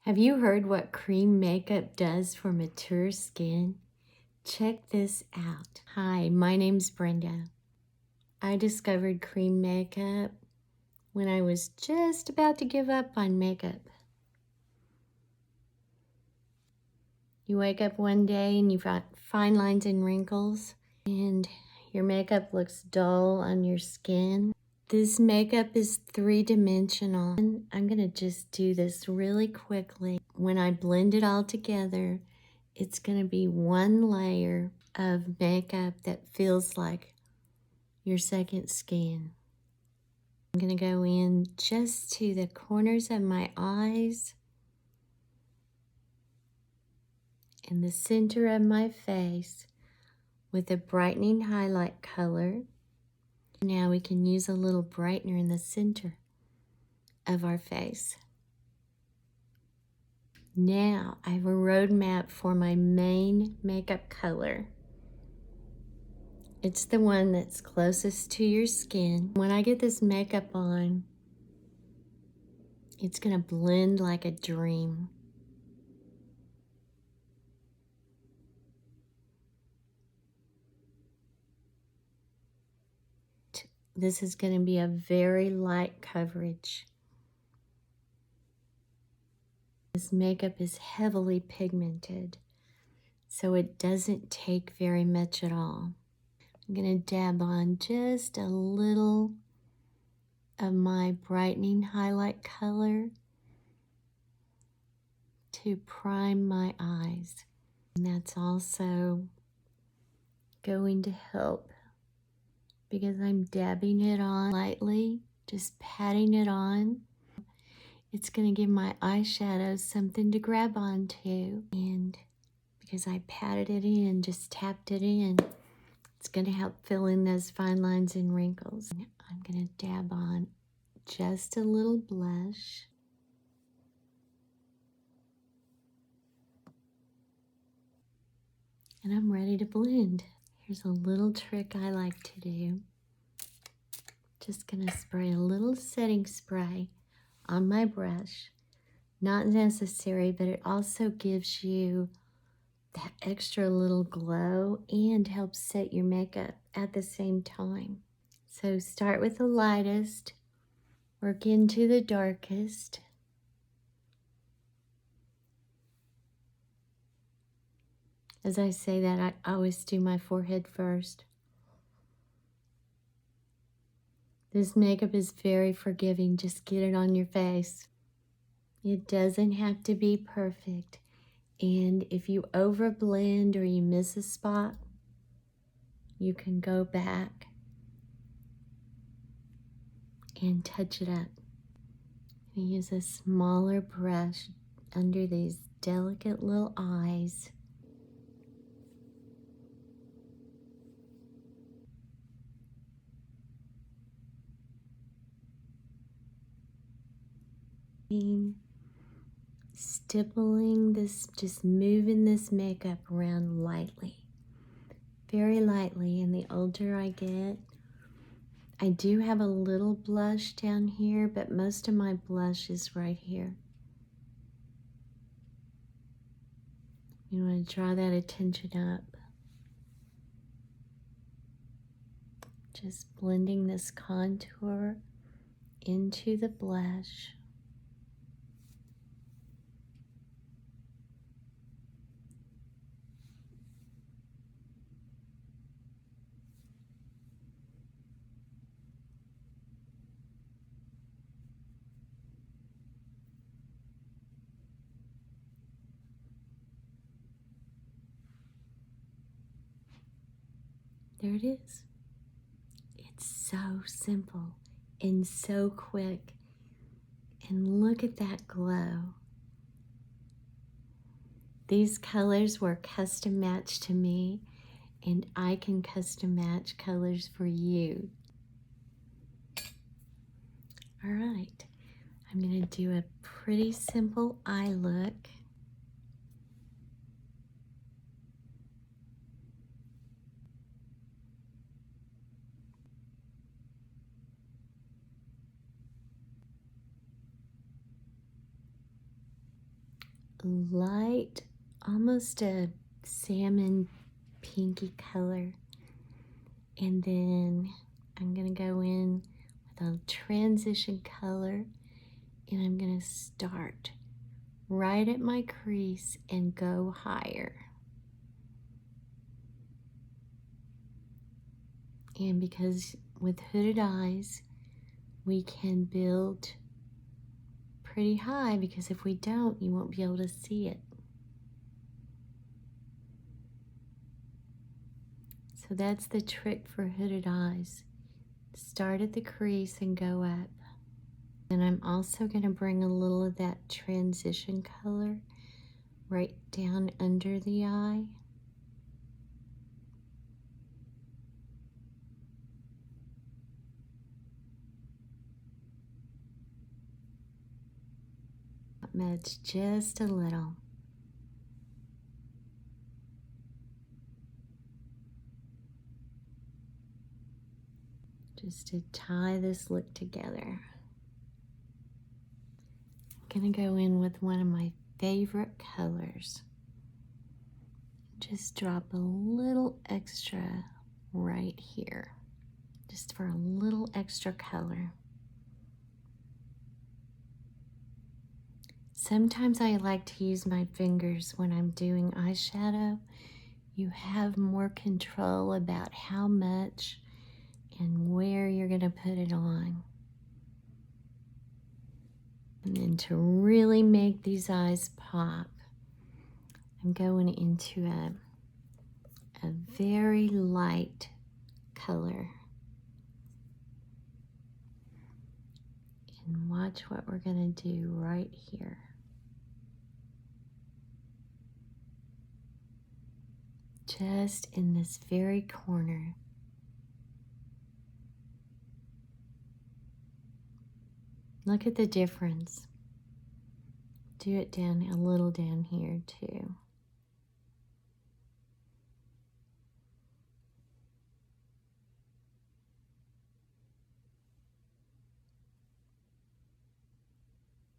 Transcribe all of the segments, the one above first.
Have you heard what cream makeup does for mature skin? Check this out. Hi, my name's Brenda. I discovered cream makeup when I was just about to give up on makeup. You wake up one day and you've got fine lines and wrinkles, and your makeup looks dull on your skin. This makeup is three-dimensional. I'm gonna just do this really quickly. When I blend it all together, it's gonna be one layer of makeup that feels like your second skin. I'm gonna go in just to the corners of my eyes and the center of my face with a brightening highlight color. Now we can use a little brightener in the center of our face. Now I have a roadmap for my main makeup color. It's the one that's closest to your skin. When I get this makeup on, it's gonna blend like a dream. This is gonna be a very light coverage. This makeup is heavily pigmented, so it doesn't take very much at all. I'm gonna dab on just a little of my brightening highlight color to prime my eyes. And that's also going to help because I'm dabbing it on lightly, just patting it on. It's going to give my eyeshadows something to grab onto. And because I patted it in, just tapped it in, it's going to help fill in those fine lines and wrinkles. I'm going to dab on just a little blush. And I'm ready to blend. Here's a little trick I like to do. Just gonna spray a little setting spray on my brush. Not necessary, but it also gives you that extra little glow and helps set your makeup at the same time. So start with the lightest, work into the darkest. As I say that, I always do my forehead first. This makeup is very forgiving. Just get it on your face. It doesn't have to be perfect. And if you overblend or you miss a spot, you can go back and touch it up. And use a smaller brush under these delicate little eyes. Stippling this, just moving this makeup around lightly, very lightly. And the older I get, I do have a little blush down here, but most of my blush is right here. You want to draw that attention up. Just blending this contour into the blush. There it is. It's so simple and so quick. And look at that glow. These colors were custom matched to me, and I can custom match colors for you. All right, I'm gonna do a pretty simple eye look. light, almost a salmon pinky color. And then I'm gonna go in with a transition color, and I'm gonna start right at my crease and go higher. And because with hooded eyes, we can build pretty high, because if we don't, you won't be able to see it. So that's the trick for hooded eyes. Start at the crease and go up. And I'm also going to bring a little of that transition color right down under the eye. Not much, just a little. Just to tie this look together. I'm gonna go in with one of my favorite colors. Just drop a little extra right here, just for a little extra color. Sometimes I like to use my fingers when I'm doing eyeshadow. You have more control about how much and where you're gonna put it on. And then to really make these eyes pop, I'm going into a very light color. And watch what we're gonna do right here. Just in this very corner. Look at the difference. Do it down a little down here too.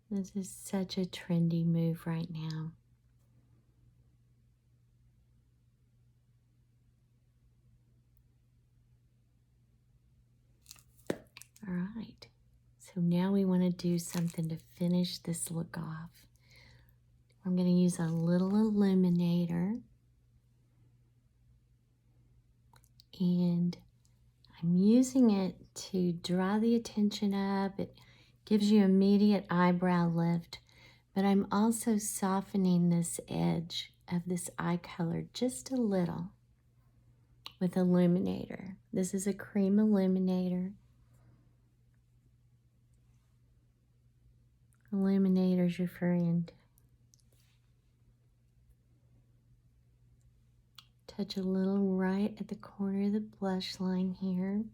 This is such a trendy move right now. All right, so now we want to do something to finish this look off. I'm going to use a little illuminator, and I'm using it to draw the attention up. It gives you immediate eyebrow lift, but I'm also softening this edge of this eye color just a little with illuminator. This is a cream illuminator. Illuminator's your friend. Touch a little right at the corner of the blush line here.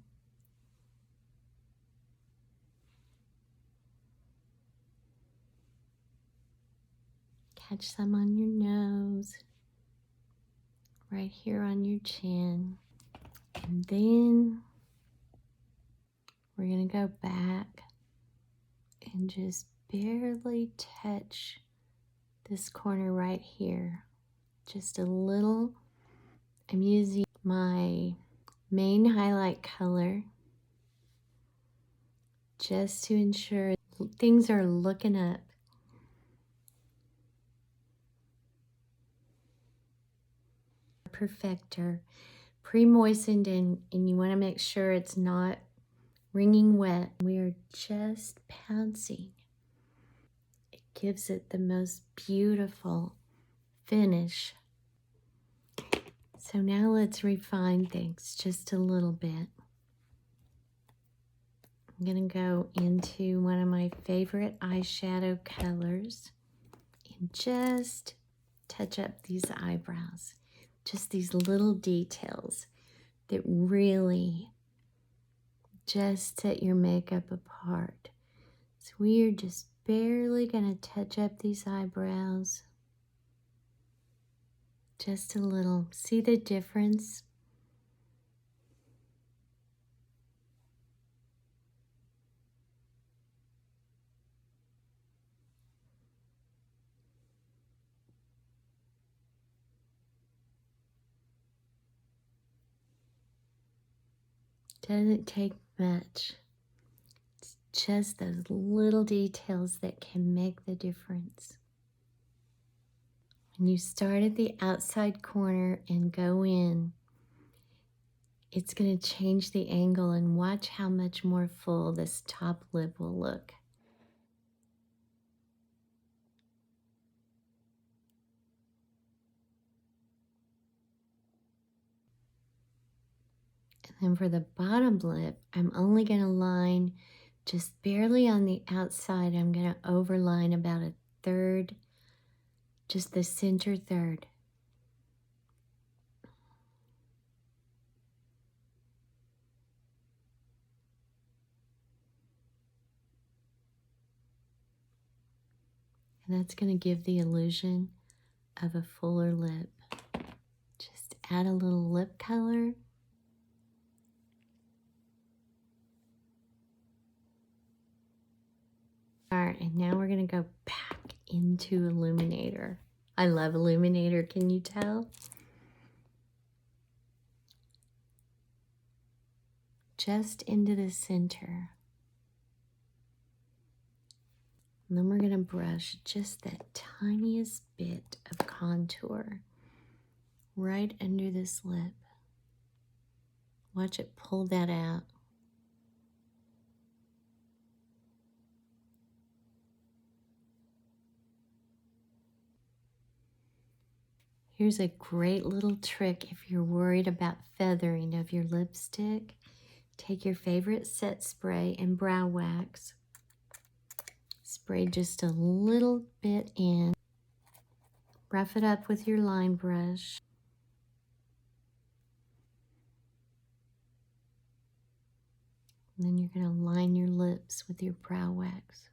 Catch some on your nose, right here on your chin. And then we're going to go back and just barely touch this corner right here. Just a little. I'm using my main highlight color just to ensure things are looking up. Perfector, pre-moistened, and you want to make sure it's not wringing wet. We are just pouncing. It gives it the most beautiful finish. So now let's refine things just a little bit. I'm going to go into one of my favorite eyeshadow colors and just touch up these eyebrows. Just these little details that really just set your makeup apart. So we are just barely going to touch up these eyebrows. Just a little. See the difference? Doesn't take much. It's just those little details that can make the difference. When you start at the outside corner and go in, it's going to change the angle, and watch how much more full this top lip will look. And then for the bottom lip, I'm only going to line just barely on the outside. I'm going to overline about a third, just the center third. And that's going to give the illusion of a fuller lip. Just add a little lip color. All right, and now we're going to go back into Illuminator. I love Illuminator, can you tell? Just into the center. And then we're going to brush just that tiniest bit of contour right under this lip. Watch it pull that out. Here's a great little trick if you're worried about feathering of your lipstick. Take your favorite set spray and brow wax. Spray just a little bit in. Rough it up with your line brush. And then you're going to line your lips with your brow wax.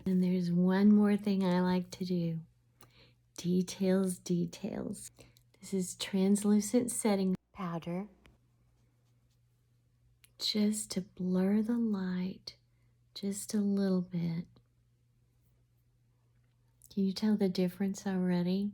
And there's one more thing I like to do. Details, details. This is translucent setting powder. Just to blur the light just a little bit. Can you tell the difference already?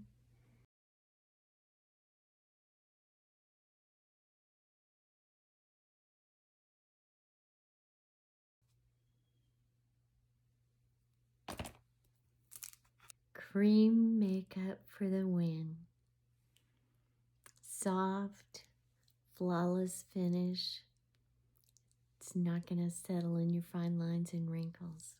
Cream makeup for the win. Soft, flawless finish. It's not going to settle in your fine lines and wrinkles.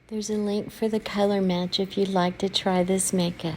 There's a link for the color match if you'd like to try this makeup.